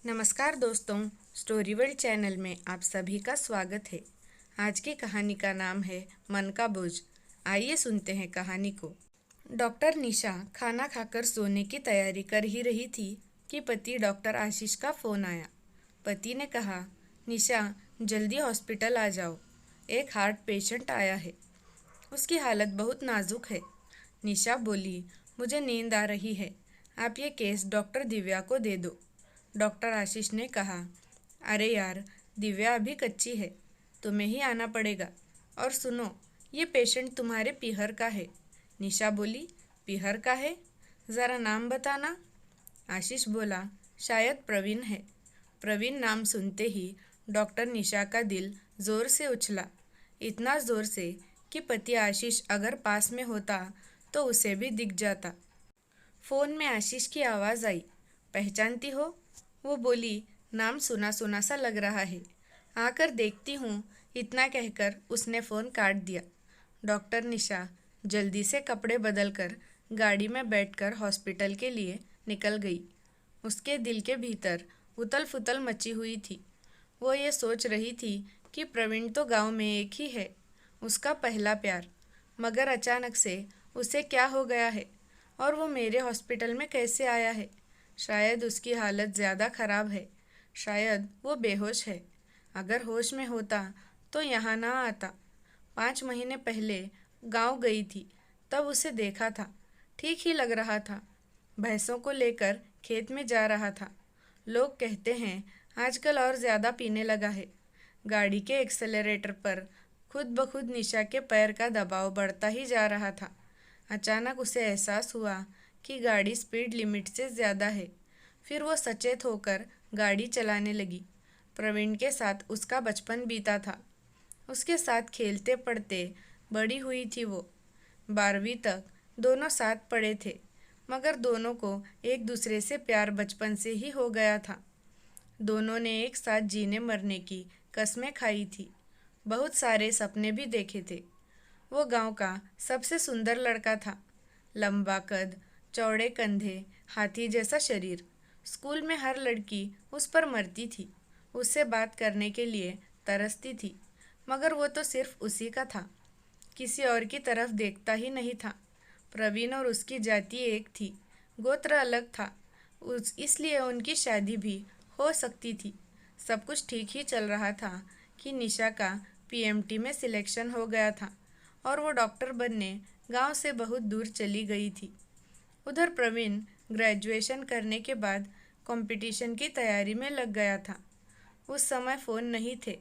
नमस्कार दोस्तों, story world channel में आप सभी का स्वागत है। आज की कहानी का नाम है मन का बोझ। आइए सुनते हैं कहानी को। डॉक्टर निशा खाना खाकर सोने की तैयारी कर ही रही थी कि पति डॉक्टर आशीष का फ़ोन आया। पति ने कहा, निशा जल्दी हॉस्पिटल आ जाओ, एक हार्ट पेशेंट आया है, उसकी हालत बहुत नाजुक है। निशा बोली, मुझे नींद आ रही है, आप ये केस डॉक्टर दिव्या को दे दो। डॉक्टर आशीष ने कहा, अरे यार, दिव्या अभी कच्ची है, तुम्हें ही आना पड़ेगा। और सुनो, ये पेशेंट तुम्हारे पीहर का है। निशा बोली, पीहर का है? ज़रा नाम बताना। आशीष बोला, शायद प्रवीण है। प्रवीण नाम सुनते ही डॉक्टर निशा का दिल ज़ोर से उछला, इतना ज़ोर से कि पति आशीष अगर पास में होता तो उसे भी दिख जाता। फ़ोन में आशीष की आवाज़ आई, पहचानती हो? वो बोली, नाम सुना सुना सा लग रहा है, आकर देखती हूँ। इतना कहकर उसने फ़ोन काट दिया। डॉक्टर निशा जल्दी से कपड़े बदलकर गाड़ी में बैठकर हॉस्पिटल के लिए निकल गई। उसके दिल के भीतर उथल फुथल मची हुई थी। वो ये सोच रही थी कि प्रवीण तो गांव में एक ही है, उसका पहला प्यार, मगर अचानक से उसे क्या हो गया है और वो मेरे हॉस्पिटल में कैसे आया है? शायद उसकी हालत ज़्यादा ख़राब है, शायद वो बेहोश है। अगर होश में होता तो यहाँ ना आता। 5 महीने पहले गांव गई थी, तब उसे देखा था, ठीक ही लग रहा था। भैंसों को लेकर खेत में जा रहा था। लोग कहते हैं आजकल और ज़्यादा पीने लगा है। गाड़ी के एक्सेलरेटर पर खुद ब खुद निशा के पैर का दबाव बढ़ता ही जा रहा था। अचानक उसे एहसास हुआ कि गाड़ी स्पीड लिमिट से ज़्यादा है। फिर वो सचेत होकर गाड़ी चलाने लगी। प्रवीण के साथ उसका बचपन बीता था, उसके साथ खेलते पढ़ते बड़ी हुई थी वो। 12वीं तक दोनों साथ पढ़े थे, मगर दोनों को एक दूसरे से प्यार बचपन से ही हो गया था। दोनों ने एक साथ जीने मरने की कस्में खाई थी, बहुत सारे सपने भी देखे थे। वो गांव का सबसे सुंदर लड़का था, लंबा कद, चौड़े कंधे, हाथी जैसा शरीर। स्कूल में हर लड़की उस पर मरती थी, उससे बात करने के लिए तरसती थी, मगर वो तो सिर्फ उसी का था, किसी और की तरफ देखता ही नहीं था। प्रवीण और उसकी जाति एक थी, गोत्र अलग था, इसलिए उनकी शादी भी हो सकती थी। सब कुछ ठीक ही चल रहा था कि निशा का पीएमटी में सिलेक्शन हो गया था और वो डॉक्टर बनने गांव से बहुत दूर चली गई थी। उधर प्रवीण ग्रेजुएशन करने के बाद कंपटीशन की तैयारी में लग गया था। उस समय फ़ोन नहीं थे,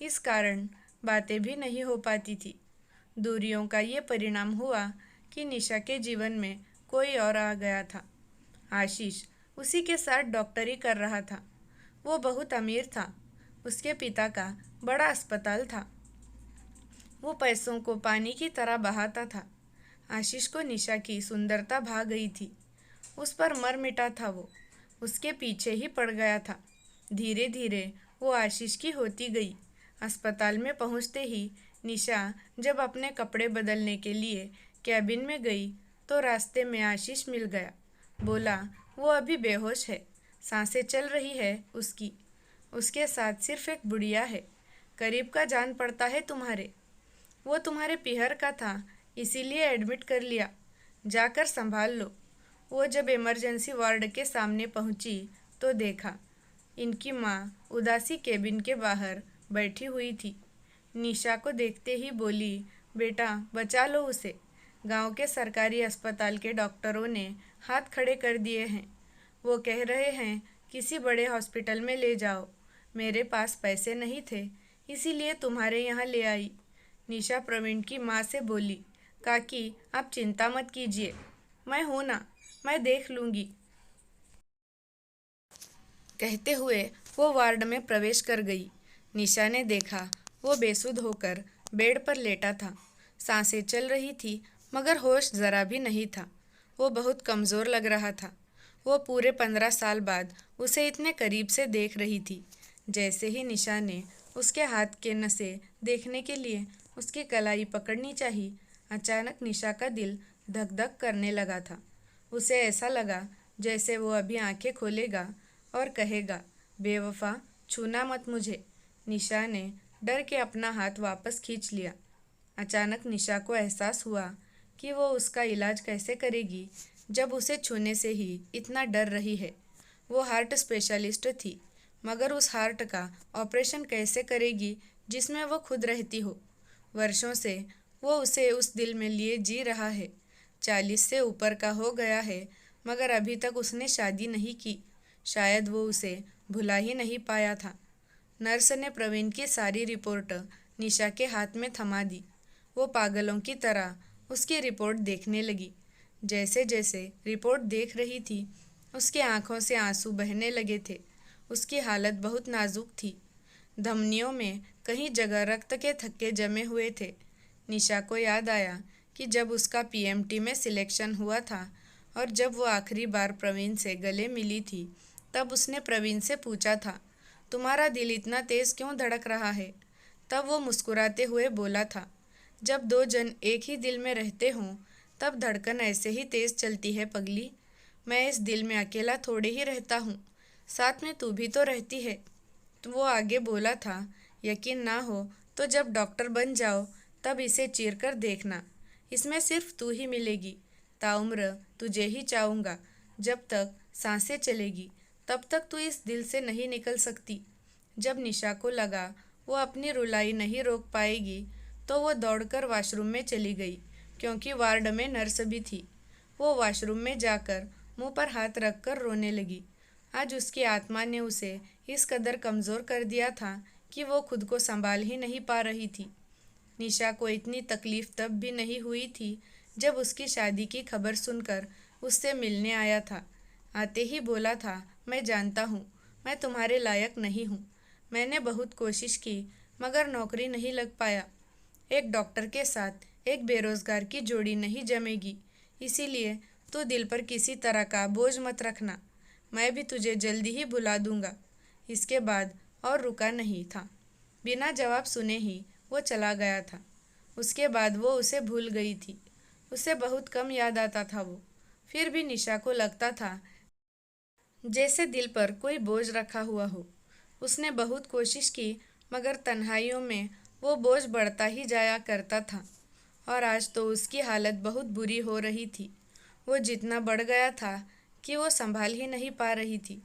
इस कारण बातें भी नहीं हो पाती थी। दूरियों का ये परिणाम हुआ कि निशा के जीवन में कोई और आ गया था। आशीष उसी के साथ डॉक्टरी कर रहा था। वो बहुत अमीर था, उसके पिता का बड़ा अस्पताल था। वो पैसों को पानी की तरह बहाता था। आशीष को निशा की सुंदरता भा गई थी, उस पर मर मिटा था वो, उसके पीछे ही पड़ गया था। धीरे धीरे वो आशीष की होती गई। अस्पताल में पहुंचते ही निशा जब अपने कपड़े बदलने के लिए कैबिन में गई तो रास्ते में आशीष मिल गया। बोला, वो अभी बेहोश है, सांसें चल रही है उसकी, उसके साथ सिर्फ एक बुढ़िया है। करीब का जान पड़ता है तुम्हारे, वो तुम्हारे पीहर का था, इसीलिए एडमिट कर लिया, जाकर संभाल लो। वो जब इमरजेंसी वार्ड के सामने पहुंची तो देखा इनकी माँ उदासी केबिन के बाहर बैठी हुई थी। निशा को देखते ही बोली, बेटा बचा लो उसे, गांव के सरकारी अस्पताल के डॉक्टरों ने हाथ खड़े कर दिए हैं, वो कह रहे हैं किसी बड़े हॉस्पिटल में ले जाओ। मेरे पास पैसे नहीं थे, इसीलिए तुम्हारे यहाँ ले आई। निशा प्रवीण की माँ से बोली, काकी आप चिंता मत कीजिए, मैं हूँ ना, मैं देख लूँगी। कहते हुए वो वार्ड में प्रवेश कर गई। निशा ने देखा वो बेसुध होकर बेड पर लेटा था, सांसें चल रही थी मगर होश ज़रा भी नहीं था। वो बहुत कमज़ोर लग रहा था। वो पूरे 15 साल बाद उसे इतने करीब से देख रही थी। जैसे ही निशा ने उसके हाथ के नसें देखने के लिए उसकी कलाई पकड़नी चाहिए, अचानक निशा का दिल धक धक करने लगा था। उसे ऐसा लगा जैसे वो अभी आंखें खोलेगा और कहेगा, बेवफा, छूना मत मुझे। निशा ने डर के अपना हाथ वापस खींच लिया। अचानक निशा को एहसास हुआ कि वो उसका इलाज कैसे करेगी जब उसे छूने से ही इतना डर रही है। वो हार्ट स्पेशलिस्ट थी, मगर उस हार्ट का ऑपरेशन कैसे करेगी जिसमें वो खुद रहती हो। वर्षों से वो उसे उस दिल में लिए जी रहा है। 40 से ऊपर का हो गया है, मगर अभी तक उसने शादी नहीं की। शायद वो उसे भुला ही नहीं पाया था। नर्स ने प्रवीण की सारी रिपोर्ट निशा के हाथ में थमा दी। वो पागलों की तरह उसकी रिपोर्ट देखने लगी। जैसे जैसे रिपोर्ट देख रही थी, उसकी आंखों से आंसू बहने लगे थे। उसकी हालत बहुत नाजुक थी। धमनियों में कहीं जगह रक्त के थक्के जमे हुए थे। निशा को याद आया कि जब उसका पीएमटी में सिलेक्शन हुआ था और जब वो आखिरी बार प्रवीण से गले मिली थी, तब उसने प्रवीण से पूछा था, तुम्हारा दिल इतना तेज क्यों धड़क रहा है? तब वो मुस्कुराते हुए बोला था, जब दो जन एक ही दिल में रहते हों तब धड़कन ऐसे ही तेज चलती है पगली। मैं इस दिल में अकेला थोड़े ही रहता हूँ, साथ में तू भी तो रहती है। तो वो आगे बोला था, यकीन ना हो तो जब डॉक्टर बन जाओ तब इसे चीर कर देखना। इसमें सिर्फ तू ही मिलेगी। ताउम्र तुझे ही चाहूँगा। जब तक सांसें चलेगी तब तक तू इस दिल से नहीं निकल सकती। जब निशा को लगा वो अपनी रुलाई नहीं रोक पाएगी, तो वो दौड़कर वॉशरूम में चली गई, क्योंकि वार्ड में नर्स भी थी। वो वॉशरूम में जाकर मुंह पर हाथ रखकर रोने लगी। आज उसकी आत्मा ने उसे इस कदर कमज़ोर कर दिया था कि वो खुद को संभाल ही नहीं पा रही थी। निशा को इतनी तकलीफ़ तब भी नहीं हुई थी जब उसकी शादी की खबर सुनकर उससे मिलने आया था। आते ही बोला था, मैं जानता हूँ मैं तुम्हारे लायक नहीं हूँ। मैंने बहुत कोशिश की, मगर नौकरी नहीं लग पाया। एक डॉक्टर के साथ एक बेरोज़गार की जोड़ी नहीं जमेगी। इसीलिए तू दिल पर किसी तरह का बोझ मत रखना। मैं भी तुझे जल्दी ही बुला दूंगा। इसके बाद और रुका नहीं था। बिना जवाब सुने ही वो चला गया था। उसके बाद वो उसे भूल गई थी। उसे बहुत कम याद आता था वो। फिर भी निशा को लगता था जैसे दिल पर कोई बोझ रखा हुआ हो। उसने बहुत कोशिश की, मगर तन्हाइयों में वो बोझ बढ़ता ही जाया करता था। और आज तो उसकी हालत बहुत बुरी हो रही थी। वो जितना बढ़ गया था कि वो संभाल ही नहीं पा रही थी।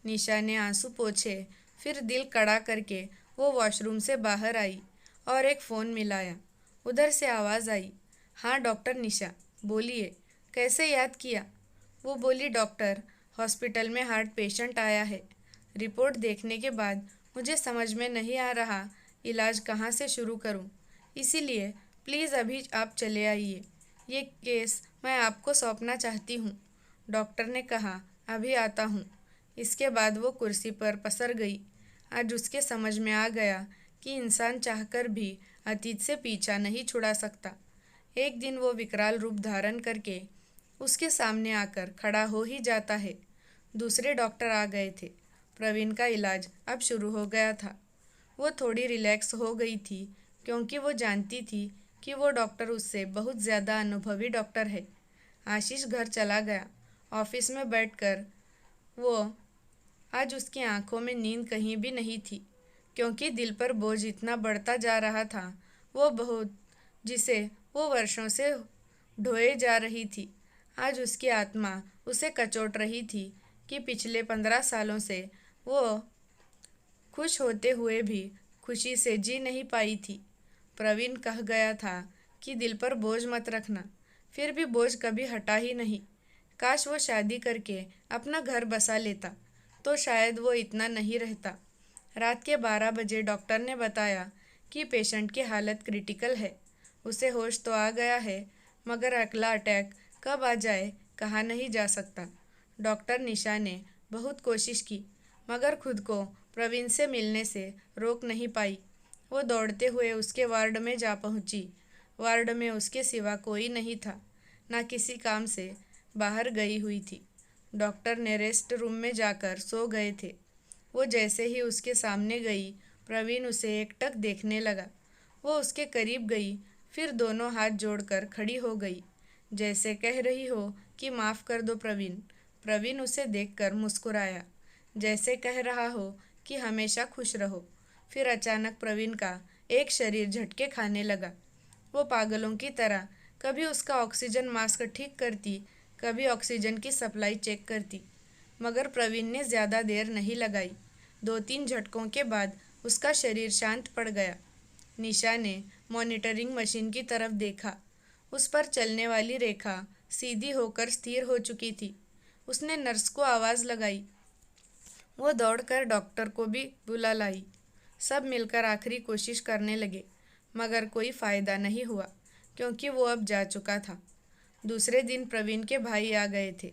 निशा ने आंसू पोंछे, फिर दिल कड़ा करके वो वॉशरूम से बाहर आई और एक फ़ोन मिलाया। उधर से आवाज़ आई, हाँ डॉक्टर निशा, बोलिए, कैसे याद किया? वो बोली, डॉक्टर, हॉस्पिटल में हार्ट पेशेंट आया है। रिपोर्ट देखने के बाद मुझे समझ में नहीं आ रहा इलाज कहाँ से शुरू करूँ। इसीलिए प्लीज़ अभी आप चले आइए। ये केस मैं आपको सौंपना चाहती हूँ। डॉक्टर ने कहा, अभी आता हूँ। इसके बाद वो कुर्सी पर पसर गई। आज उसके समझ में आ गया कि इंसान चाहकर भी अतीत से पीछा नहीं छुड़ा सकता। एक दिन वो विकराल रूप धारण करके उसके सामने आकर खड़ा हो ही जाता है। दूसरे डॉक्टर आ गए थे। प्रवीण का इलाज अब शुरू हो गया था। वो थोड़ी रिलैक्स हो गई थी, क्योंकि वो जानती थी कि वो डॉक्टर उससे बहुत ज़्यादा अनुभवी डॉक्टर है। आशीष घर चला गया। ऑफिस में बैठकर वो आज उसकी आंखों में नींद कहीं भी नहीं थी, क्योंकि दिल पर बोझ इतना बढ़ता जा रहा था। वो बहुत जिसे वो वर्षों से ढोए जा रही थी। आज उसकी आत्मा उसे कचोट रही थी कि पिछले 15 सालों से वो खुश होते हुए भी खुशी से जी नहीं पाई थी। प्रवीण कह गया था कि दिल पर बोझ मत रखना, फिर भी बोझ कभी हटा ही नहीं। काश वो शादी करके अपना घर बसा लेता, तो शायद वो इतना नहीं रहता। रात के 12 बजे डॉक्टर ने बताया कि पेशेंट की हालत क्रिटिकल है। उसे होश तो आ गया है, मगर अगला अटैक कब आ जाए कहा नहीं जा सकता। डॉक्टर निशा ने बहुत कोशिश की, मगर खुद को प्रवीण से मिलने से रोक नहीं पाई। वो दौड़ते हुए उसके वार्ड में जा पहुंची। वार्ड में उसके सिवा कोई नहीं था, ना किसी काम से बाहर गई हुई थी। डॉक्टर ने रेस्ट रूम में जाकर सो गए थे। वो जैसे ही उसके सामने गई, प्रवीण उसे एकटक देखने लगा। वो उसके करीब गई, फिर दोनों हाथ जोड़कर खड़ी हो गई, जैसे कह रही हो कि माफ़ कर दो प्रवीण। प्रवीण उसे देखकर मुस्कुराया। जैसे कह रहा हो कि हमेशा खुश रहो। फिर अचानक प्रवीण का एक शरीर झटके खाने लगा। वो पागलों की तरह कभी उसका ऑक्सीजन मास्क ठीक करती, कभी ऑक्सीजन की सप्लाई चेक करती, मगर प्रवीण ने ज़्यादा देर नहीं लगाई। 2-3 झटकों के बाद उसका शरीर शांत पड़ गया। निशा ने मॉनिटरिंग मशीन की तरफ देखा। उस पर चलने वाली रेखा सीधी होकर स्थिर हो चुकी थी। उसने नर्स को आवाज़ लगाई। वो दौड़कर डॉक्टर को भी बुला लाई। सब मिलकर आखिरी कोशिश करने लगे, मगर कोई फ़ायदा नहीं हुआ, क्योंकि वो अब जा चुका था। दूसरे दिन प्रवीण के भाई आ गए थे।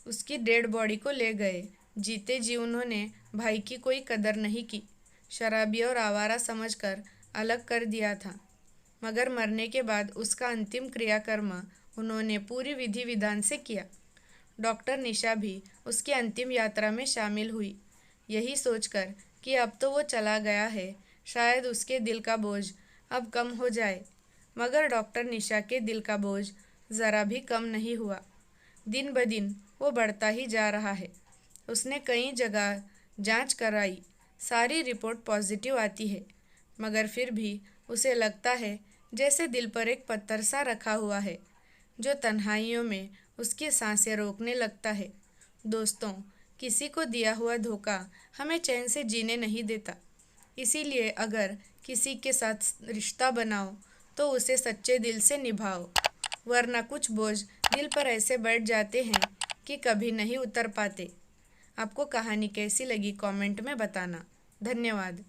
उसकी डेड बॉडी को ले गए। जीते जी उन्होंने भाई की कोई कदर नहीं की। शराबी और आवारा समझकर अलग कर दिया था, मगर मरने के बाद उसका अंतिम क्रियाकर्म उन्होंने पूरी विधि विधान से किया। डॉक्टर निशा भी उसकी अंतिम यात्रा में शामिल हुई, यही सोचकर कि अब तो वो चला गया है, शायद उसके दिल का बोझ अब कम हो जाए। मगर डॉक्टर निशा के दिल का बोझ ज़रा भी कम नहीं हुआ। दिन ब दिन वो बढ़ता ही जा रहा है। उसने कई जगह जांच कराई, सारी रिपोर्ट पॉजिटिव आती है, मगर फिर भी उसे लगता है जैसे दिल पर एक पत्थर सा रखा हुआ है, जो तन्हाइयों में उसकी सांसें रोकने लगता है। दोस्तों, किसी को दिया हुआ धोखा हमें चैन से जीने नहीं देता। इसीलिए अगर किसी के साथ रिश्ता बनाओ तो उसे सच्चे दिल से निभाओ, वरना कुछ बोझ दिल पर ऐसे बैठ जाते हैं कि कभी नहीं उतर पाते। आपको कहानी कैसी लगी कमेंट में बताना। धन्यवाद।